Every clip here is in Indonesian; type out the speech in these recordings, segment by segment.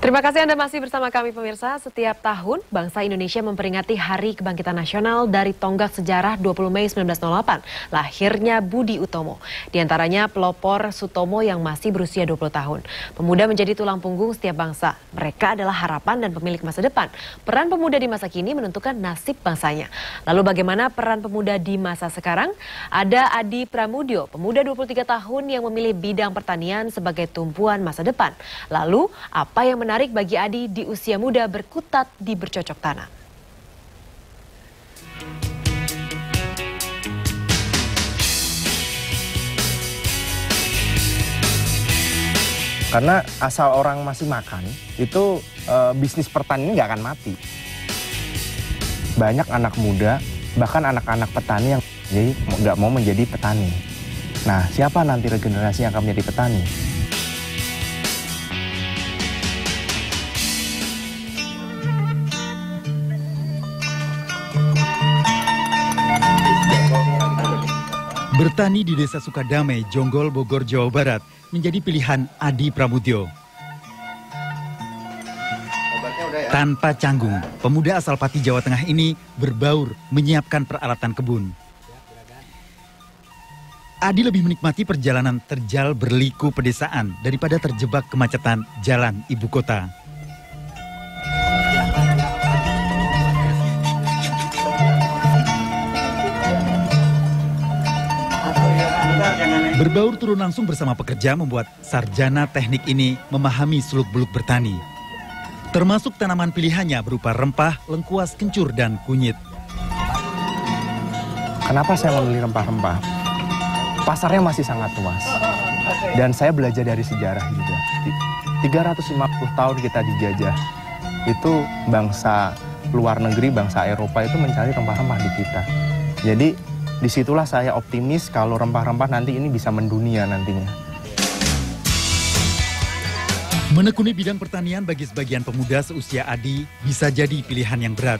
Terima kasih Anda masih bersama kami pemirsa. Setiap tahun bangsa Indonesia memperingati Hari Kebangkitan Nasional dari tonggak sejarah 20 Mei 1908, lahirnya Budi Utomo. Di antaranya pelopor Sutomo yang masih berusia 20 tahun. Pemuda menjadi tulang punggung setiap bangsa. Mereka adalah harapan dan pemilik masa depan. Peran pemuda di masa kini menentukan nasib bangsanya. Lalu bagaimana peran pemuda di masa sekarang? Ada Adi Pramudyo, pemuda 23 tahun yang memilih bidang pertanian sebagai tumpuan masa depan. Lalu apa yang menarik bagi Adi di usia muda berkutat di bercocok tanam? Karena asal orang masih makan, itu bisnis pertanian nggak akan mati. Banyak anak muda, bahkan anak-anak petani yang jadi nggak mau menjadi petani. Nah, siapa nanti regenerasi yang akan menjadi petani? Bertani di Desa Sukadamai, Jonggol, Bogor, Jawa Barat menjadi pilihan Adi Pramudyo. Tanpa canggung, pemuda asal Pati, Jawa Tengah ini berbaur menyiapkan peralatan kebun. Adi lebih menikmati perjalanan terjal berliku pedesaan daripada terjebak kemacetan jalan ibu kota. Berbaur turun langsung bersama pekerja membuat sarjana teknik ini memahami seluk-beluk bertani. Termasuk tanaman pilihannya berupa rempah, lengkuas, kencur, dan kunyit. Kenapa saya memilih rempah-rempah? Pasarnya masih sangat luas. Dan saya belajar dari sejarah juga. 350 tahun kita dijajah. Itu bangsa luar negeri, bangsa Eropa itu mencari rempah-rempah di kita. Jadi disitulah saya optimis kalau rempah-rempah nanti ini bisa mendunia nantinya. Menekuni bidang pertanian bagi sebagian pemuda seusia Adi bisa jadi pilihan yang berat.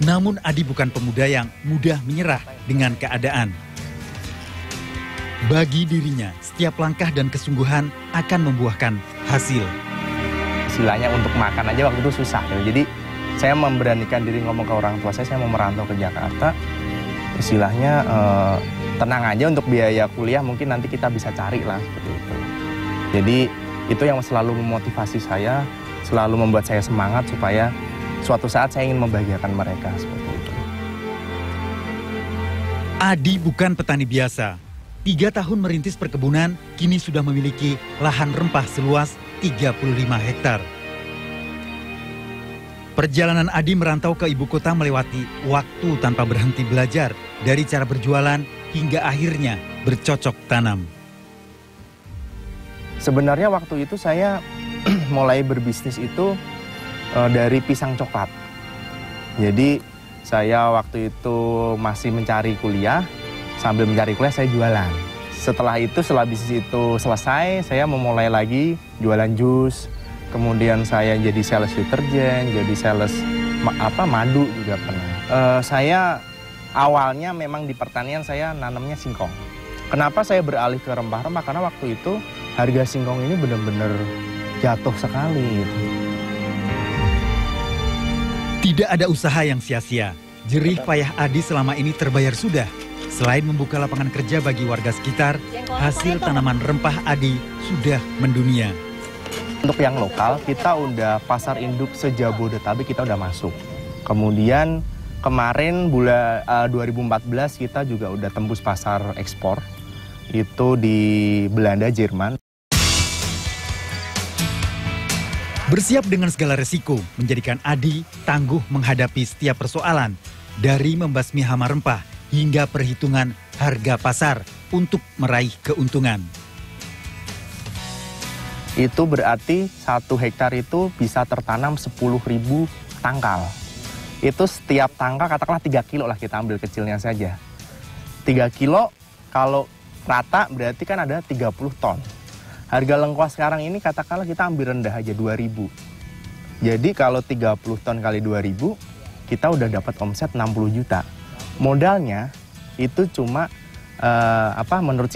Namun Adi bukan pemuda yang mudah menyerah dengan keadaan. Bagi dirinya, setiap langkah dan kesungguhan akan membuahkan hasil. Istilahnya untuk makan aja waktu itu susah. Jadi saya memberanikan diri ngomong ke orang tua saya mau merantau ke Jakarta. Istilahnya tenang aja untuk biaya kuliah mungkin nanti kita bisa cari lah seperti itu. Jadi itu yang selalu memotivasi saya, selalu membuat saya semangat supaya suatu saat saya ingin membahagiakan mereka seperti itu. Adi bukan petani biasa. 3 tahun merintis perkebunan, kini sudah memiliki lahan rempah seluas 35 hektar. Perjalanan Adi merantau ke ibu kota melewati waktu tanpa berhenti belajar dari cara berjualan hingga akhirnya bercocok tanam. Sebenarnya waktu itu saya mulai berbisnis itu dari pisang coklat. Jadi saya waktu itu masih mencari kuliah, sambil mencari kuliah saya jualan. Setelah bisnis itu selesai, saya memulai lagi jualan jus. Kemudian saya jadi sales deterjen, jadi sales madu juga pernah. Saya awalnya memang di pertanian saya nanamnya singkong. Kenapa saya beralih ke rempah-rempah? Karena waktu itu harga singkong ini benar-benar jatuh sekali. Gitu. Tidak ada usaha yang sia-sia. Jerih payah Adi selama ini terbayar sudah. Selain membuka lapangan kerja bagi warga sekitar, hasil tanaman rempah Adi sudah mendunia. Untuk yang lokal, kita udah pasar induk se-Jabodetabek kita udah masuk. Kemudian kemarin bulan 2014 kita juga udah tembus pasar ekspor. Itu di Belanda, Jerman. Bersiap dengan segala resiko menjadikan Adi tangguh menghadapi setiap persoalan. Dari membasmi hama rempah hingga perhitungan harga pasar untuk meraih keuntungan. Itu berarti 1 hektar itu bisa tertanam 10.000 tangkal. Itu setiap tangkal katakanlah 3 kilo lah kita ambil kecilnya saja. 3 kilo kalau rata berarti kan ada 30 ton. Harga lengkuas sekarang ini katakanlah kita ambil rendah aja 2.000. Jadi kalau 30 ton kali 2.000 kita udah dapat omset 60 juta. Modalnya itu cuma menurut